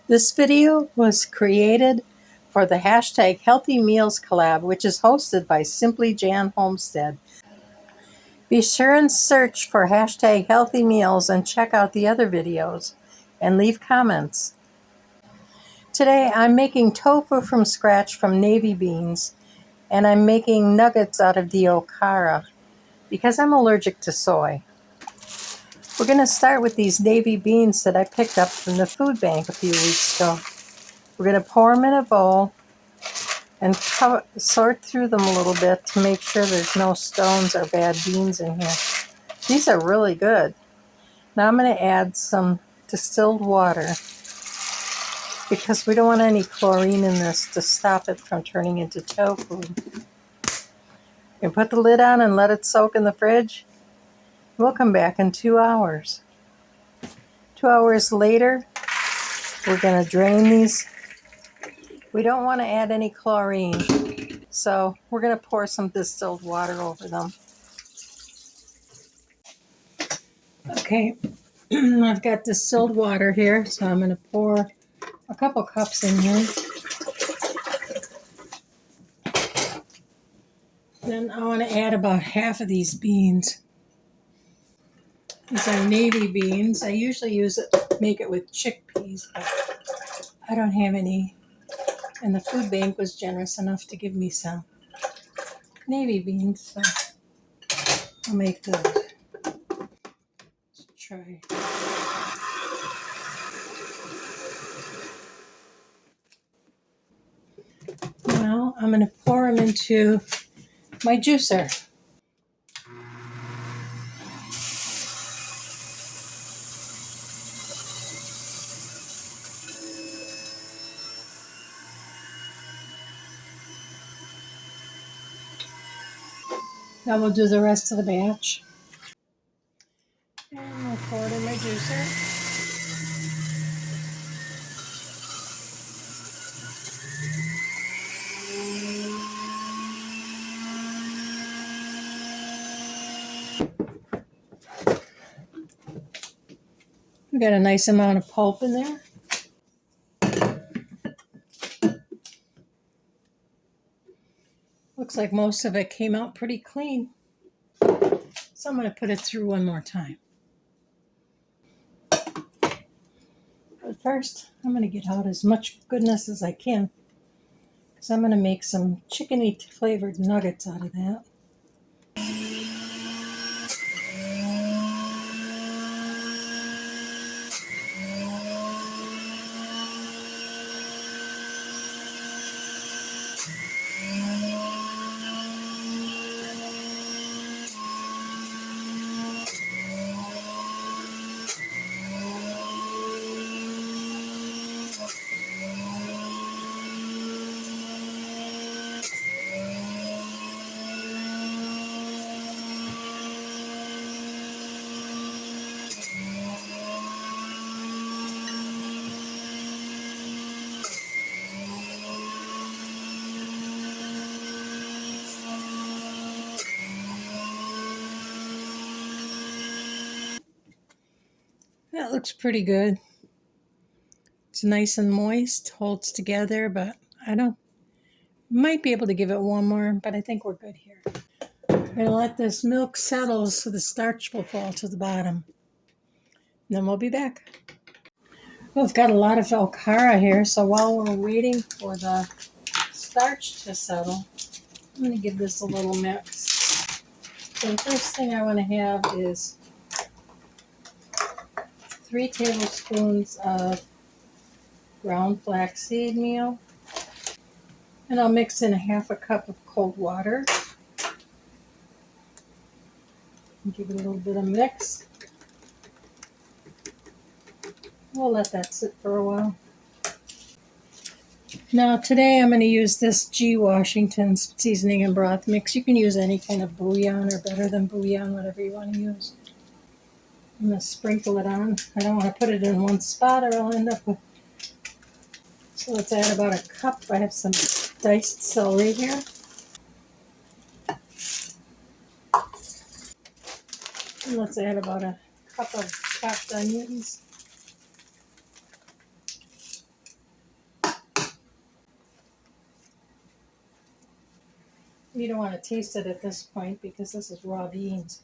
This video was created for the hashtag Healthy Meals collab, which is hosted by SimplyJanHomestead. Be sure and search for hashtag Healthy Meals and check out the other videos and leave comments. Today I'm making tofu from scratch from navy beans, and I'm making nuggets out of the Okara because I'm allergic to soy. We're going to start with these navy beans that I picked up from the food bank a few weeks ago. We're going to pour them in a bowl and sort through them a little bit to make sure there's no stones or bad beans in here. These are really good. Now I'm going to add some distilled water because we don't want any chlorine in this to stop it from turning into tofu. You put the lid on and let it soak in the fridge. We'll come back in 2 hours. 2 hours later, we're going to drain these. We don't want to add any chlorine, so we're going to pour some distilled water over them. Okay, I've got distilled water here, so I'm going to pour a couple cups in here. Then I want to add about half of these beans. These are navy beans. I usually make it with chickpeas, but I don't have any. And the food bank was generous enough to give me some navy beans, so I'll make those. Let's try. Now I'm going to pour them into my juicer. Now we'll do the rest of the batch. And we'll pour it in my juicer. We got a nice amount of pulp in there. Looks like most of it came out pretty clean. So I'm going to put it through one more time. But first, I'm going to get out as much goodness as I can, because I'm going to make some chickeny flavored nuggets out of that. That looks pretty good. It's nice and moist, holds together, but might be able to give it one more, but I think we're good here. I'm going to let this milk settle so the starch will fall to the bottom. And then we'll be back. Well, I've got a lot of Okara here, so while we're waiting for the starch to settle, I'm going to give this a little mix. So the first thing I want to have is 3 tablespoons of ground flaxseed meal. And I'll mix in a half a cup of cold water. And give it a little bit of mix. We'll let that sit for a while. Now today I'm going to use this G. Washington's seasoning and broth mix. You can use any kind of bouillon or better than bouillon, whatever you want to use. I'm going to sprinkle it on. I don't want to put it in one spot or I'll end up with... So let's add about a cup. I have some diced celery here. And let's add about a cup of chopped onions. You don't want to taste it at this point because this is raw beans.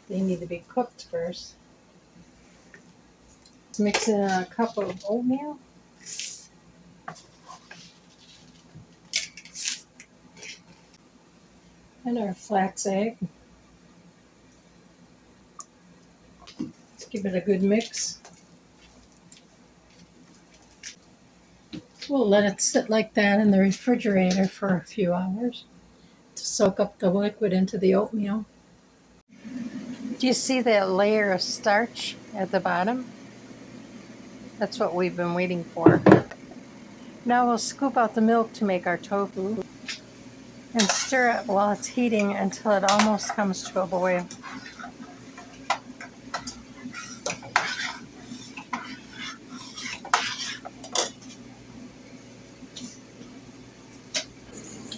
They need to be cooked first. Let's mix in a cup of oatmeal. And our flax egg. Let's give it a good mix. We'll let it sit like that in the refrigerator for a few hours to soak up the liquid into the oatmeal. Do you see that layer of starch at the bottom? That's what we've been waiting for. Now we'll scoop out the milk to make our tofu and stir it while it's heating until it almost comes to a boil.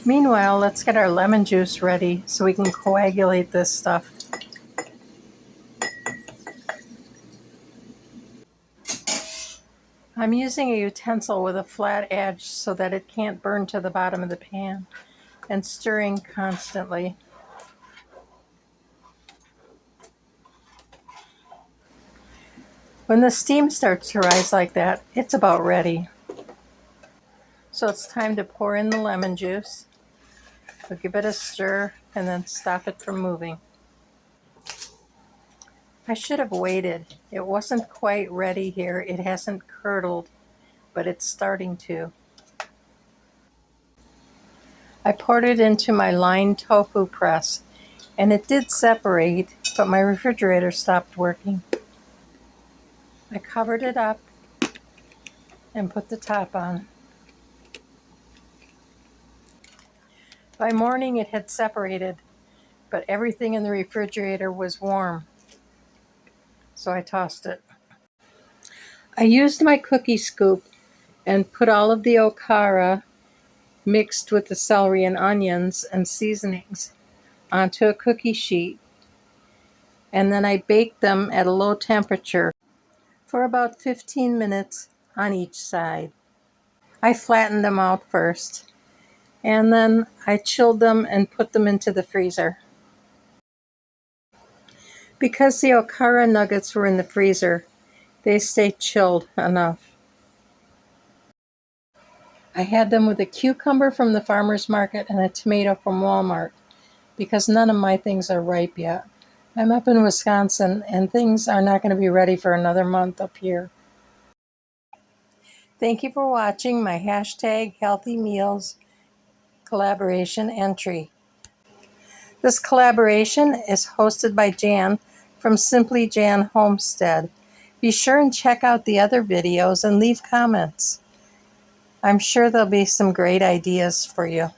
Meanwhile, let's get our lemon juice ready so we can coagulate this stuff. I'm using a utensil with a flat edge so that it can't burn to the bottom of the pan, and stirring constantly. When the steam starts to rise like that, it's about ready. So it's time to pour in the lemon juice. We'll give it a stir and then stop it from moving. I should have waited. It wasn't quite ready here. It hasn't curdled, but it's starting to. I poured it into my lined tofu press, and it did separate, but my refrigerator stopped working. I covered it up and put the top on. By morning it had separated, but everything in the refrigerator was warm, so I tossed it. I used my cookie scoop and put all of the okara mixed with the celery and onions and seasonings onto a cookie sheet, and then I baked them at a low temperature for about 15 minutes on each side. I flattened them out first, and then I chilled them and put them into the freezer. Because the Okara Nuggets were in the freezer, they stayed chilled enough. I had them with a cucumber from the farmer's market and a tomato from Walmart, because none of my things are ripe yet. I'm up in Wisconsin, and things are not going to be ready for another month up here. Thank you for watching my #HealthyMeals collaboration entry. This collaboration is hosted by Jan from SimplyJanHomestead. Be sure and check out the other videos and leave comments. I'm sure there'll be some great ideas for you.